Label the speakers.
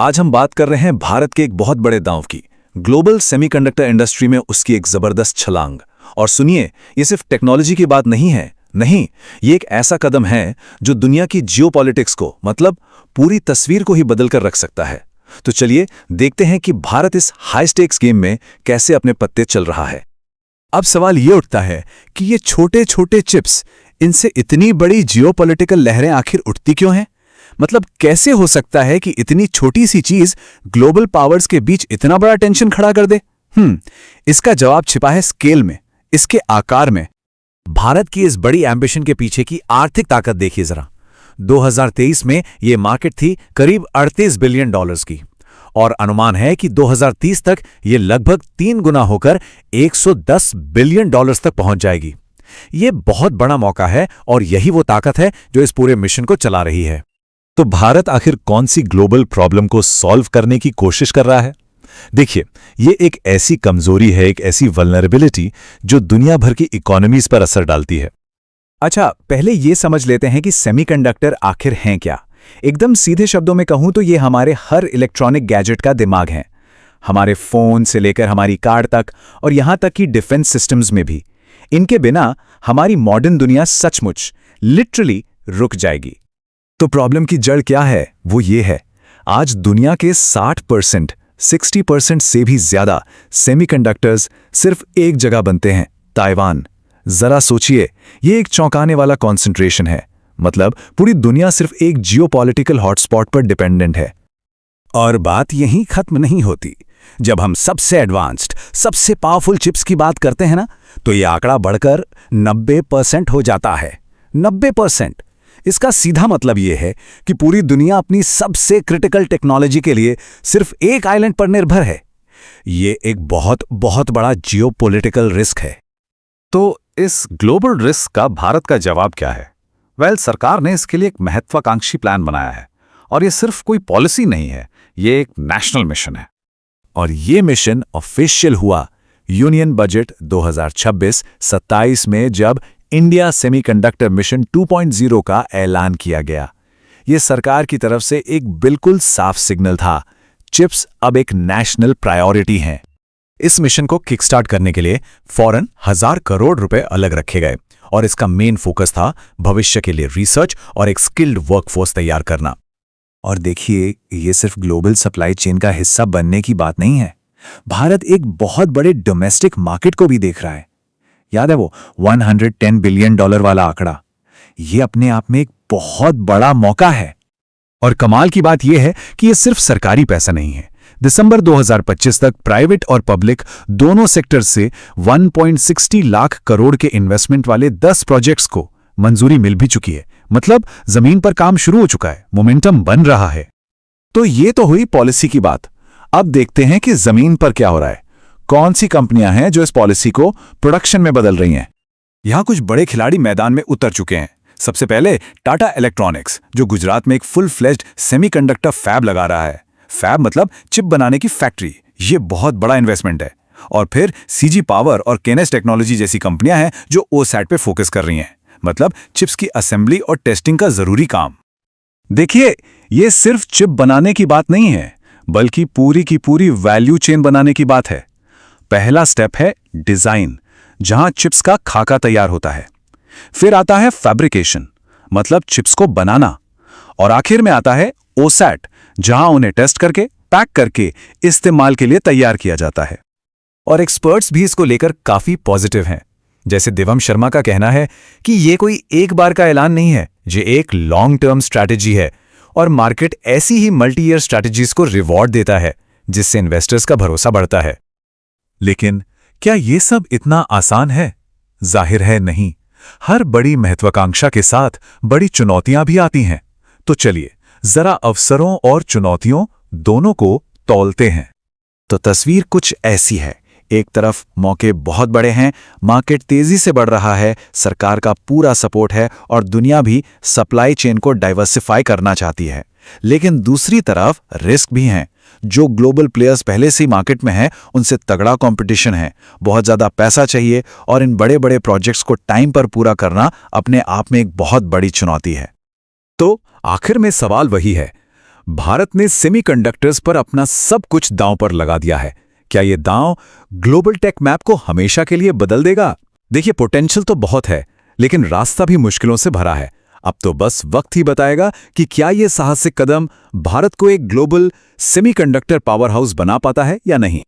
Speaker 1: आज हम बात कर रहे हैं भारत के एक बहुत बड़े दांव की, ग्लोबल सेमीकंडक्टर इंडस्ट्री में उसकी एक जबरदस्त छलांग। और सुनिए, ये सिर्फ टेक्नोलॉजी की बात नहीं है, नहीं, ये एक ऐसा कदम है जो दुनिया की जियोपॉलिटिक्स को, मतलब पूरी तस्वीर को ही बदल कर रख सकता है। तो चलिए देखते हैं कि भारत इस हाई स्टेक्स गेम में कैसे अपने पत्ते चल रहा है।
Speaker 2: अब सवाल ये उठता है कि ये छोटे छोटे चिप्स, इनसे इतनी बड़ी जियोपॉलिटिकल लहरें आखिर उठती क्यों हैं? मतलब कैसे हो सकता है कि इतनी छोटी सी चीज ग्लोबल पावर्स के बीच इतना बड़ा टेंशन खड़ा कर दे? इसका जवाब छिपा है स्केल में, इसके आकार में।
Speaker 3: भारत की इस बड़ी एम्बिशन के पीछे की आर्थिक ताकत देखिए जरा। 2023 में ये मार्केट थी करीब $38 बिलियन की, और अनुमान है कि 2030 तक ये लगभग 3 गुना होकर $110 बिलियन तक पहुंच जाएगी। ये बहुत बड़ा मौका है और यही वो ताकत है जो इस पूरे मिशन को चला रही है।
Speaker 1: तो भारत आखिर कौन सी ग्लोबल प्रॉब्लम को सॉल्व करने की कोशिश कर रहा है? देखिए, ये एक ऐसी कमजोरी है, एक ऐसी वल्नरेबिलिटी जो दुनिया भर की इकोनॉमीज पर असर डालती है।
Speaker 2: अच्छा, पहले ये समझ लेते हैं कि सेमीकंडक्टर आखिर हैं क्या। एकदम सीधे शब्दों में कहूं तो ये हमारे हर इलेक्ट्रॉनिक गैजेट का दिमाग है। हमारे फोन से लेकर हमारी कार तक, और यहां तक कि डिफेंस सिस्टम्स में भी। इनके बिना हमारी मॉडर्न दुनिया सचमुच लिटरली रुक जाएगी।
Speaker 1: तो प्रॉब्लम की जड़ क्या है? वो ये है, आज दुनिया के 60% से भी ज्यादा सेमीकंडक्टर्स सिर्फ एक जगह बनते हैं, ताइवान। जरा सोचिए, ये एक चौंकाने वाला कॉन्सेंट्रेशन है। मतलब पूरी दुनिया सिर्फ एक जियोपॉलिटिकल हॉटस्पॉट पर डिपेंडेंट है।
Speaker 2: और बात यहीं खत्म नहीं होती। जब हम सबसे एडवांस्ड, सबसे पावरफुल चिप्स की बात करते हैं ना, तो ये आंकड़ा बढ़कर 90% हो जाता है। 90%। इसका सीधा मतलब यह है कि पूरी दुनिया अपनी सबसे क्रिटिकल टेक्नोलॉजी के लिए सिर्फ एक आइलैंड पर निर्भर है। ये एक बहुत बहुत बड़ा जियोपॉलिटिकल रिस्क है।
Speaker 4: तो इस ग्लोबल रिस्क का भारत का जवाब क्या है? सरकार ने इसके लिए एक महत्वाकांक्षी प्लान बनाया है, और ये सिर्फ कोई पॉलिसी नहीं है, ये एक नेशनल मिशन है।
Speaker 1: और ये मिशन ऑफिशियल हुआ यूनियन बजट 2026-27 में, जब इंडिया सेमीकंडक्टर मिशन 2.0 का ऐलान किया गया। ये सरकार की तरफ से एक बिल्कुल साफ सिग्नल था, चिप्स अब एक नेशनल प्रायोरिटी हैं।
Speaker 2: इस मिशन को किकस्टार्ट करने के लिए फौरन 1000 करोड़ रुपए अलग रखे गए, और इसका मेन फोकस था भविष्य के लिए रिसर्च और एक स्किल्ड वर्कफोर्स तैयार करना।
Speaker 1: और देखिए, ये सिर्फ ग्लोबल सप्लाई चेन का हिस्सा बनने की बात नहीं है। भारत एक बहुत बड़े डोमेस्टिक मार्केट को भी देख रहा है। याद है वो $110 बिलियन वाला आंकड़ा? ये अपने आप में एक बहुत बड़ा मौका है।
Speaker 2: और कमाल की बात यह है कि यह सिर्फ सरकारी पैसा नहीं है। दिसंबर 2025 तक प्राइवेट और पब्लिक दोनों सेक्टर से 1.60 लाख करोड़ के इन्वेस्टमेंट वाले 10 प्रोजेक्ट्स को मंजूरी मिल भी चुकी है। मतलब जमीन पर काम शुरू हो चुका है, मोमेंटम बन रहा है।
Speaker 1: तो ये तो हुई पॉलिसी की बात। अब देखते हैं कि जमीन पर क्या हो रहा है। कौन सी कंपनियां हैं जो इस पॉलिसी को प्रोडक्शन में बदल रही हैं?
Speaker 2: यहां कुछ बड़े खिलाड़ी मैदान में उतर चुके हैं। सबसे पहले टाटा इलेक्ट्रॉनिक्स, जो गुजरात में एक फुल फ्लेज्ड सेमीकंडक्टर फैब लगा रहा है। फैब मतलब चिप बनाने की फैक्ट्री। ये बहुत बड़ा इन्वेस्टमेंट है। और फिर सीजी पावर और केनेस टेक्नोलॉजी जैसी कंपनियां हैं जो ओसैट पे फोकस कर रही हैं, मतलब चिप्स की असेंबली और टेस्टिंग का जरूरी काम।
Speaker 1: देखिए, ये सिर्फ चिप बनाने की बात नहीं है, बल्कि पूरी की पूरी वैल्यू चेन बनाने की बात है। पहला स्टेप है डिजाइन, जहां चिप्स का खाका तैयार होता है। फिर आता है फैब्रिकेशन, मतलब चिप्स को बनाना। और आखिर में आता है ओसैट, जहां उन्हें टेस्ट करके, पैक करके इस्तेमाल के लिए तैयार किया जाता है।
Speaker 2: और एक्सपर्ट्स भी इसको लेकर काफी पॉजिटिव हैं। जैसे दिवम शर्मा का कहना है कि ये कोई एक बार का ऐलान नहीं है, ये एक लॉन्ग टर्म स्ट्रैटेजी है, और मार्केट ऐसी ही मल्टी ईयर स्ट्रैटेजीज को रिवॉर्ड देता है, जिससे इन्वेस्टर्स का भरोसा बढ़ता है।
Speaker 1: लेकिन क्या ये सब इतना आसान है? जाहिर है नहीं। हर बड़ी महत्वाकांक्षा के साथ बड़ी चुनौतियां भी आती हैं। तो चलिए जरा अवसरों और चुनौतियों दोनों को तौलते हैं।
Speaker 2: तो तस्वीर कुछ ऐसी है। एक तरफ मौके बहुत बड़े हैं, मार्केट तेजी से बढ़ रहा है, सरकार का पूरा सपोर्ट है, और दुनिया भी सप्लाई चेन को डाइवर्सिफाई करना चाहती है। लेकिन दूसरी तरफ रिस्क भी हैं। जो ग्लोबल प्लेयर्स पहले से ही मार्केट में हैं, उनसे तगड़ा कंपटीशन है, बहुत ज़्यादा पैसा चाहिए, और इन बड़े बड़े प्रोजेक्ट्स को टाइम पर पूरा करना अपने आप में एक बहुत बड़ी चुनौती है।
Speaker 1: तो आखिर में सवाल वही है,
Speaker 2: भारत ने सेमीकंडक्टर्स पर अपना सब कुछ दांव पर लगा दिया है। क्या ये दांव ग्लोबल टेक मैप को हमेशा के लिए बदल देगा? देखिए, पोटेंशियल तो बहुत है, लेकिन रास्ता भी मुश्किलों से भरा है। अब तो बस वक्त ही बताएगा कि क्या ये साहसिक कदम भारत को एक ग्लोबल सेमीकंडक्टर पावर हाउस बना पाता है या नहीं।